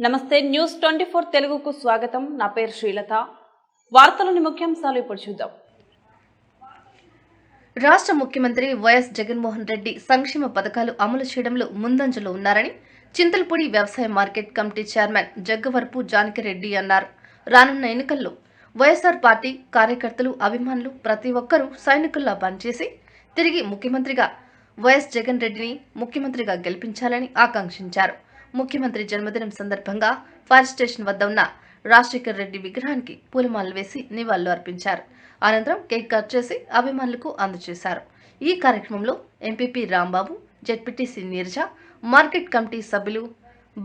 నమస్తే న్యూస్ 24 తెలుగుకు స్వాగతం. నా పేరు శ్రీలత. వార్తలోని ముఖ్యాంశాలు ఇప్పుడు చూద్దాం. రాష్ట్ర ముఖ్యమంత్రి వైఎస్ జగన్మోహన్ రెడ్డి సంక్షేమ పథకాలు అమలు చేయడంలో ముందంజలో ఉన్నారని చింతలపూడి వ్యవసాయ market committee chairman Jaggavarapu Janaki Reddy అన్నారు. రానున్న ఎన్నికల్లో వైఎస్ఆర్ పార్టీ కార్యకర్తలు, అభిమానులు ప్రతి ఒక్కరూ సైనికుల్లా పనిచేసి తిరిగి ముఖ్యమంత్రిగా వైఎస్ జగన్ రెడ్డిని ముఖ్యమంత్రిగా గెలిపించాలని ఆకాంక్షించారు. ముఖ్యమంత్రి జన్మదినం సందర్భంగా ఫైర్ స్టేషన్ వద్ద ఉన్న రాజశేఖర్ రెడ్డి విగ్రహానికి పూలమాలలు వేసి నివాళులు అర్పించారు. అనంతరం కేక్ కట్ చేసి అభిమానులకు అందజేశారు. ఈ కార్యక్రమంలో MPP Rambabu, ZPTC Neeraja, market committee సభ్యులు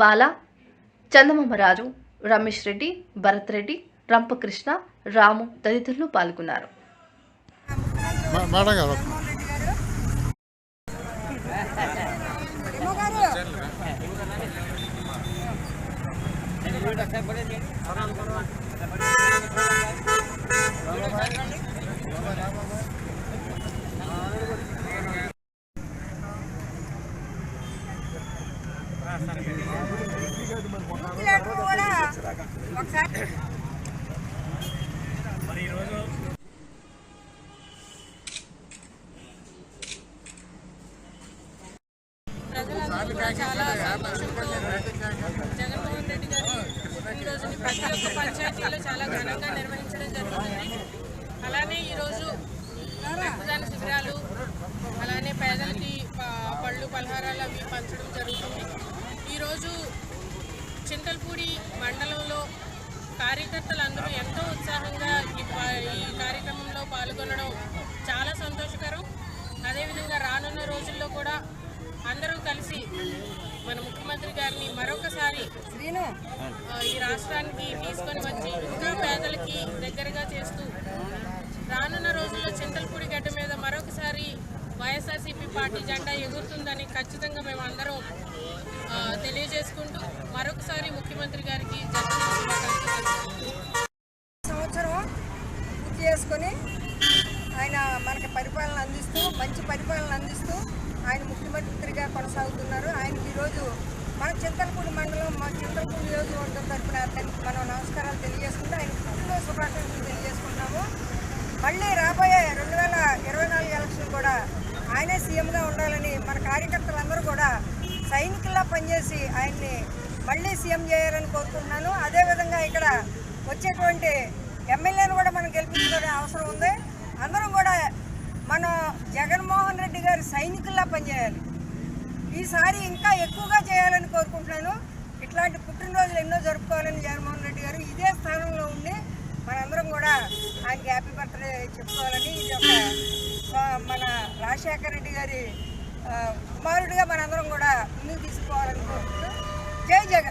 బాలా, చందమామరాజు, రమేష్ రెడ్డి, భరత్ రెడ్డి, రంపకృష్ణ, రాము తదితరులు పాల్గొన్నారు. చాలా జగన్మోహన్ రెడ్డి గారి పుట్టినరోజుని ప్రతి ఒక్క పంచాయతీలో చాలా ఘనంగా నిర్వహించడం జరుగుతుంది. అలానే ఈరోజు రక్తదాన శిబిరాలు, అలానే పేదలకి పళ్ళు పలహారాలు అవి పంచడం జరుగుతుంది. ఈరోజు చింతలపూడి మండలంలో కార్యకర్తలందరూ ఎంతో ఉత్సాహంగా ఈ కార్యక్రమంలో పాల్గొనడం చాలా సంతోషకరం. అదేవిధంగా రానున్న రోజుల్లో కూడా అందరూ కలిసి మన ముఖ్యమంత్రి గారిని మరొకసారి ఈ రాష్ట్రానికి తీసుకొని వచ్చి ఇంకా పేదలకి దగ్గరగా చేస్తూ రానున్న రోజుల్లో చింతలపూడి గడ్డ మీద మరొకసారి వైఎస్ఆర్సీపీ పార్టీ జెండా ఎగురుతుందని ఖచ్చితంగా మేము అందరం తెలియజేసుకుంటూ మరొకసారి ముఖ్యమంత్రి గారికి సంవత్సరం పూర్తి చేసుకొని ఆయన మనకి పరిపాలన అందిస్తూ, మంచి పరిపాలన అందిస్తూ ఆయన ముఖ్యమంత్రిగా కొనసాగుతున్నారు. ఆయనకి ఈరోజు మన చింతలపూడి మండలం, మన చింతలపూడి నియోజకవర్గం తరఫున మనం నమస్కారాలు తెలియజేసుకుంటూ ఆయన పుట్టినరోజు శుభాకాంక్షలు తెలియజేసుకుంటాము. మళ్ళీ రాబోయే 2024 ఎలక్షన్ కూడా ఆయనే సీఎంగా ఉండాలని మన కార్యకర్తలందరూ కూడా సైనికుల్లా పనిచేసి ఆయన్ని మళ్ళీ సీఎం చేయాలని కోరుకుంటున్నాను. అదేవిధంగా ఇక్కడ వచ్చేటువంటి ఎమ్మెల్యేను కూడా మనం గెలిపించుకునే అవసరం ఉంది. అందరం కూడా మనం జగన్మోహన్ రెడ్డి గారి సైనికుల్లా పనిచేయాలి. ఈసారి ఇంకా ఎక్కువగా చేయాలని కోరుకుంటున్నాను. ఇట్లాంటి పుట్టినరోజులు ఎన్నో జరుపుకోవాలని జగన్మోహన్ రెడ్డి గారు ఇదే స్థానంలో ఉండి మనందరం కూడా ఆయనకి హ్యాపీ బర్త్డే చెప్పుకోవాలని, ఇది ఒక మన రాజశేఖర రెడ్డి గారి కుమారుడిగా మనందరం కూడా ముందుకు తీసుకోవాలని కోరుకుంటూ జై జగన్.